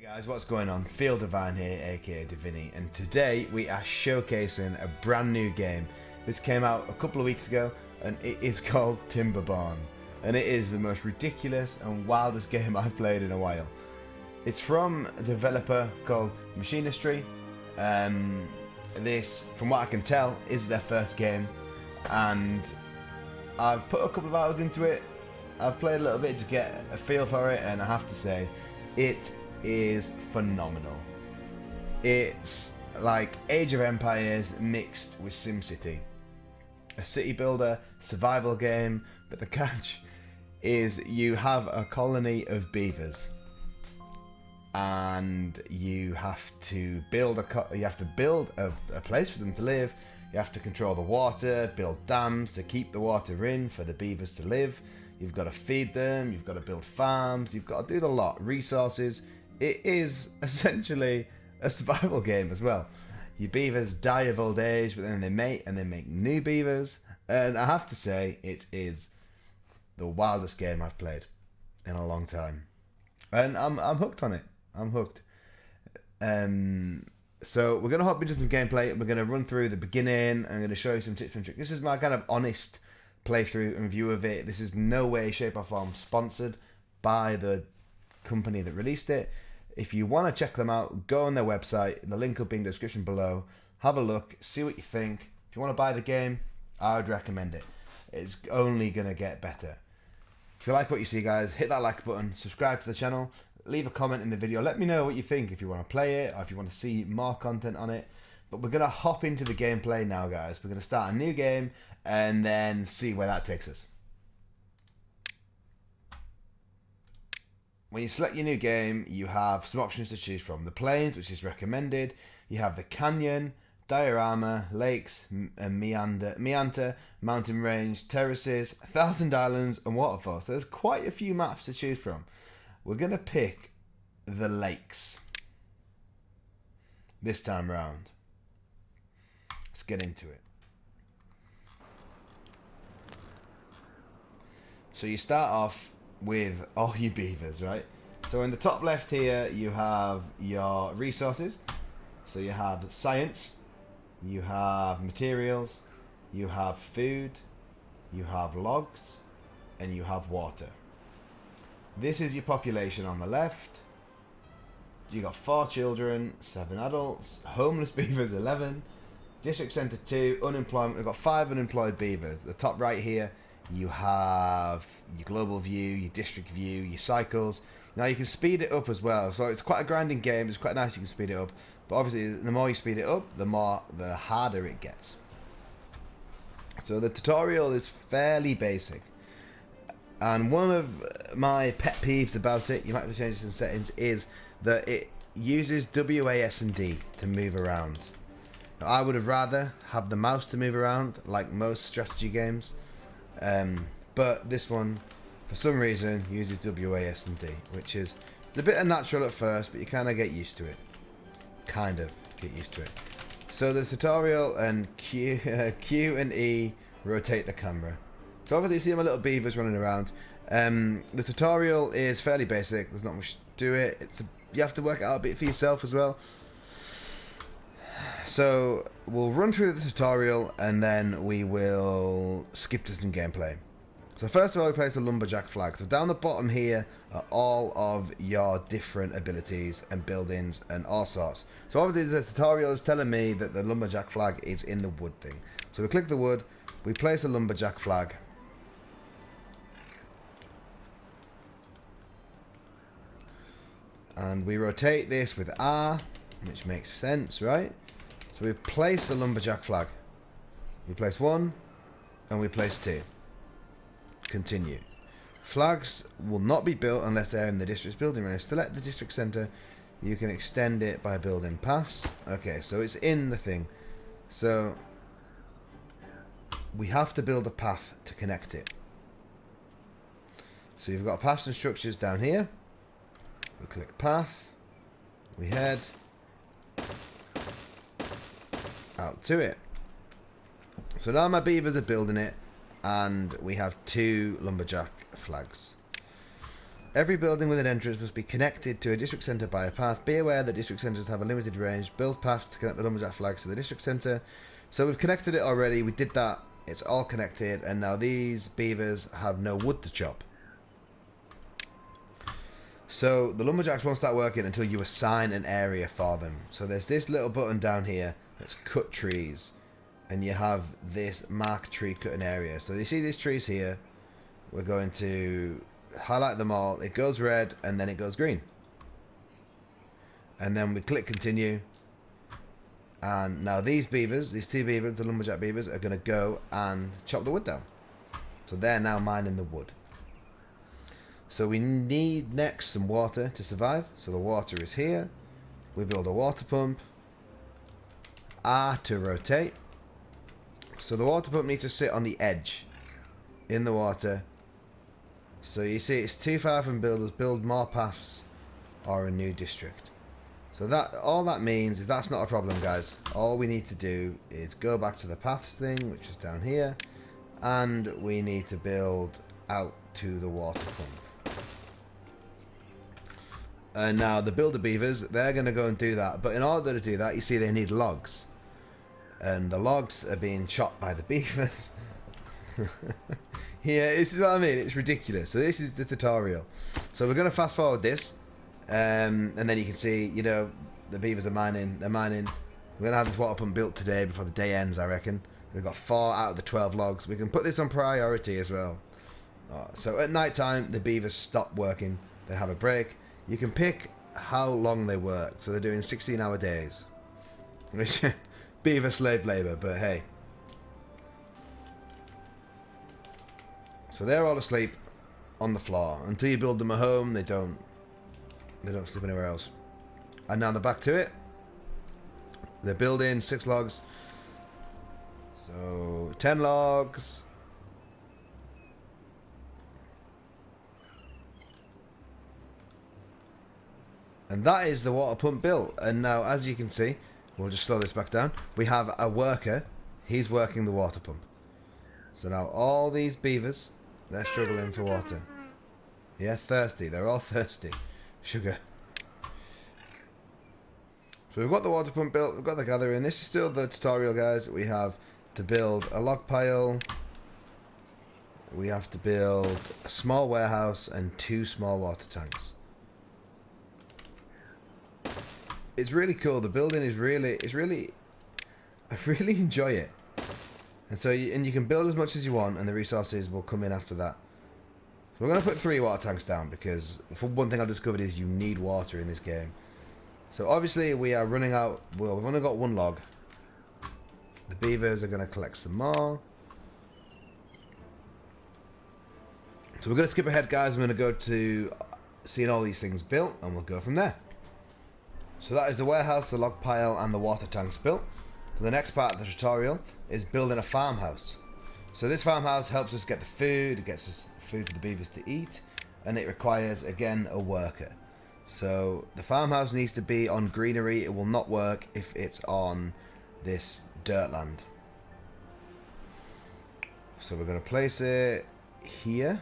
Guys, what's going on? Field Divine here, aka Divini, and today we are showcasing a brand new game. This came out a couple of weeks ago and it is called Timberborn, and it is the most ridiculous and wildest game I've played in a while. It's from a developer called Machinistry. This, from what I can tell, is their first game, and I've put a couple of hours into it. I've played a little bit to get a feel for it, and I have to say, it is phenomenal. It's like Age of Empires mixed with SimCity. A city builder survival game, but the catch is you have a colony of beavers, and you have to build a place for them to live. You have to control the water, build dams to keep the water in for the beavers to live. You've got to feed them, you've got to build farms, you've got to do the lot. Resources. It is essentially a survival game as well. Your beavers die of old age, but then they mate and they make new beavers. And I have to say, it is the wildest game I've played in a long time. And I'm hooked on it. I'm hooked. So we're going to hop into some gameplay. We're going to run through the beginning. I'm going to show you some tips and tricks. This is my kind of honest playthrough and review of it. This is no way, shape or form sponsored by the company that released it. If you want to check them out, go on their website. The link will be in the description below. Have a look, see what you think. If you want to buy the game, I would recommend it. It's only going to get better. If you like what you see, guys, hit that like button, subscribe to the channel, leave a comment in the video. Let me know what you think, if you want to play it or if you want to see more content on it. But we're going to hop into the gameplay now, guys. We're going to start a new game and then see where that takes us. When you select your new game, you have some options to choose from. The plains, which is recommended. You have the canyon, diorama, lakes, and meander, mountain range, terraces, 1,000 islands, and waterfalls. So there's quite a few maps to choose from. We're going to pick the lakes this time round. Let's get into it. So you start off with all your beavers, right? So in the top left here, you have your resources. So you have science, you have materials, you have food, you have logs, and you have water. This is your population on the left. You got 4 children, 7 adults, homeless beavers 11, district center 2, unemployment. We've got 5 unemployed beavers. The top right here, you have your global view, your district view, your cycles. Now you can speed it up as well. So it's quite a grinding game. It's quite nice you can speed it up. But obviously the more you speed it up, the harder it gets. So the tutorial is fairly basic. And one of my pet peeves about it, you might have to change this in settings, is that it uses WAS and D to move around. Now, I would have rather have the mouse to move around, like most strategy games. But this one, for some reason, uses WAS and D, which is a bit unnatural at first, but you kind of get used to it. So the tutorial and Q and E rotate the camera. So obviously you see my little beavers running around. The tutorial is fairly basic. There's not much to it. You have to work it out a bit for yourself as well. So we'll run through the tutorial and then we will skip to some gameplay. So first of all, we place the lumberjack flag. So down the bottom here are all of your different abilities and buildings and all sorts. So obviously the tutorial is telling me that the lumberjack flag is in the wood thing. So we click the wood, we place a lumberjack flag. And we rotate this with R, which makes sense, right? So we place the lumberjack flag. We place 1 and we place 2. Continue. Flags will not be built unless they're in the district's building range. Select the district center. You can extend it by building paths. Okay, so it's in the thing. So we have to build a path to connect it. So you've got paths and structures down here. We click path. We head out to it. So now my beavers are building it, and we have 2 lumberjack flags. Every building with an entrance must be connected to a district centre by a path. Be aware that district centres have a limited range. Build paths to connect the lumberjack flags to the district centre. So we've connected it already. We did that. It's all connected. And now these beavers have no wood to chop. So the lumberjacks won't start working until you assign an area for them. So there's this little button down here that's cut trees. And you have this mark tree cutting area. So you see these trees here. We're going to highlight them all. It goes red and then it goes green. And then we click continue. And now these beavers, these two beavers, the lumberjack beavers, are going to go and chop the wood down. So they're now mining the wood. So we need next some water to survive. So the water is here. We build a water pump. R to rotate. So the water pump needs to sit on the edge in the water. So you see it's too far from builders. Build more paths or a new district. So that all that means is that's not a problem, guys. All we need to do is go back to the paths thing, which is down here. And we need to build out to the water pump. And now the builder beavers, they're going to go and do that. But in order to do that, you see they need logs. And the logs are being chopped by the beavers. Yeah, this is what I mean. It's ridiculous. So this is the tutorial. So we're going to fast forward this. And then you can see, you know, the beavers are mining. They're mining. We're going to have this water pump built today before the day ends, I reckon. We've got 4 out of the 12 logs. We can put this on priority as well. So at night time, the beavers stop working. They have a break. You can pick how long they work. So they're doing 16-hour days. Which... beaver slave labour, but hey. So they're all asleep on the floor. Until you build them a home, they don't sleep anywhere else. And now they're back to it. They're building 6 logs. So 10 logs. And that is the water pump built. And now, as you can see, we'll just slow this back down. We have a worker. He's working the water pump. So now all these beavers, they're struggling for water. Yeah, thirsty. They're all thirsty. Sugar. So we've got the water pump built. We've got the gathering. This is still the tutorial, guys. We have to build a log pile. We have to build a small warehouse and 2 small water tanks. It's really cool. The building is really, I really enjoy it. And so, you can build as much as you want, and the resources will come in after that. So we're going to put 3 water tanks down, because for one thing I've discovered is you need water in this game. So obviously we are running out, well, we've only got 1 log. The beavers are going to collect some more. So we're going to skip ahead, guys. I'm going to go to seeing all these things built, and we'll go from there. So that is the warehouse, the log pile, and the water tanks built. So the next part of the tutorial is building a farmhouse. So this farmhouse helps us get the food, it gets us food for the beavers to eat, and it requires, again, a worker. So the farmhouse needs to be on greenery. It will not work if it's on this dirt land. So we're going to place it here.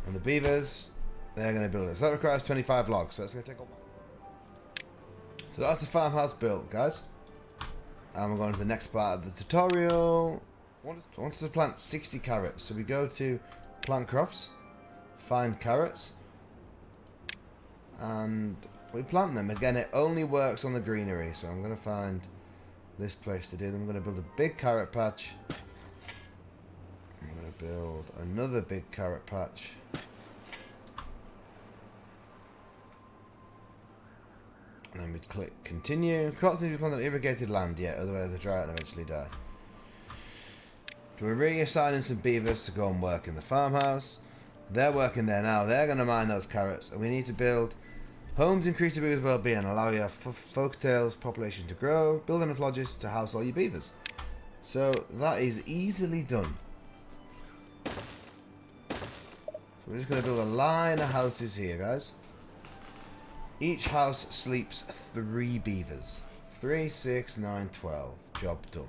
And the beavers, they're going to build it. So that requires 25 logs. So it's going to take a while. So that's the farmhouse built, guys. And we're going to the next part of the tutorial. I want us to plant 60 carrots. So we go to plant crops, find carrots, and we plant them. Again, it only works on the greenery. So I'm going to find this place to do them. I'm going to build a big carrot patch. I'm going to build another big carrot patch. And then we click continue. Crops need to be planted on irrigated land yet, otherwise they'll dry out and eventually die. So we're reassigning some beavers to go and work in the farmhouse. They're working there now. They're going to mine those carrots. And we need to build homes, increase the beavers' well-being, allow your folktales population to grow, build enough lodges to house all your beavers. So that is easily done. So we're just going to build a line of houses here, guys. Each house sleeps 3 beavers. 3, 6, 9, 12. Job done.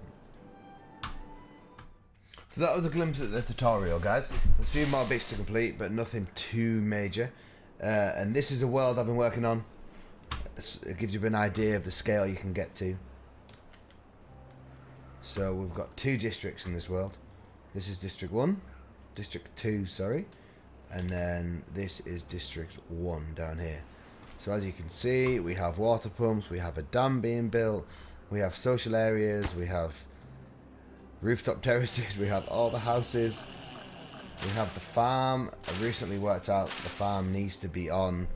So that was a glimpse at the tutorial, guys. There's a few more bits to complete, but nothing too major. And this is a world I've been working on. It gives you an idea of the scale you can get to. So we've got 2 districts in this world. This is District 1. District 2, sorry. And then this is District 1 down here. So as you can see, we have water pumps, we have a dam being built, we have social areas, we have rooftop terraces, we have all the houses, we have the farm. I recently worked out the farm needs to be on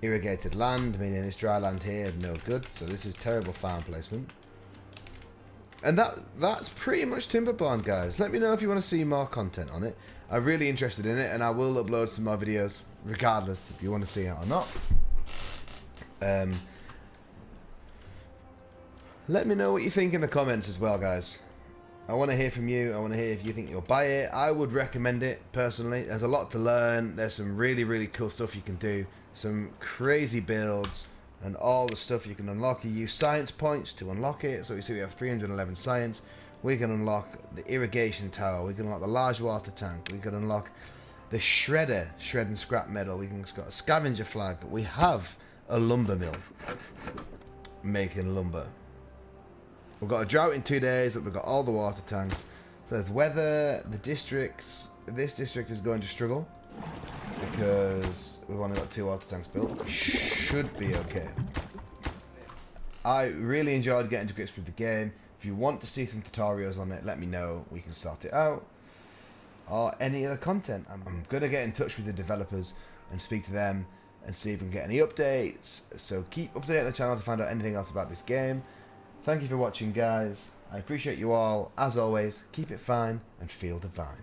irrigated land, meaning this dry land here no good, so this is terrible farm placement. And that's pretty much Timberborn, guys. Let me know if you want to see more content on it. I'm really interested in it, and I will upload some more videos regardless if you want to see it or not. Let me know what you think in the comments as well, guys. I want to hear from you. I want to hear if you think you'll buy it. I would recommend it personally. There's a lot to learn. There's some really cool stuff you can do, some crazy builds, and all the stuff you can unlock. You use science points to unlock it. So you see we have 311 science. We can unlock the irrigation tower. We can unlock the large water tank. We can unlock the shredder, shredding scrap metal. We can got a scavenger flag. We have a lumber mill making lumber. We've got a drought in 2 days, but we've got all the water tanks. So there's weather. The districts. This district is going to struggle because we've only got 2 water tanks built. We should be okay. I really enjoyed getting to grips with the game. If you want to see some tutorials on it, let me know. We can sort it out. Or any other content. I'm going to get in touch with the developers and speak to them and see if we can get any updates. So keep up to date on the channel to find out anything else about this game. Thank you for watching, guys. I appreciate you all. As always, keep it fine and feel divine.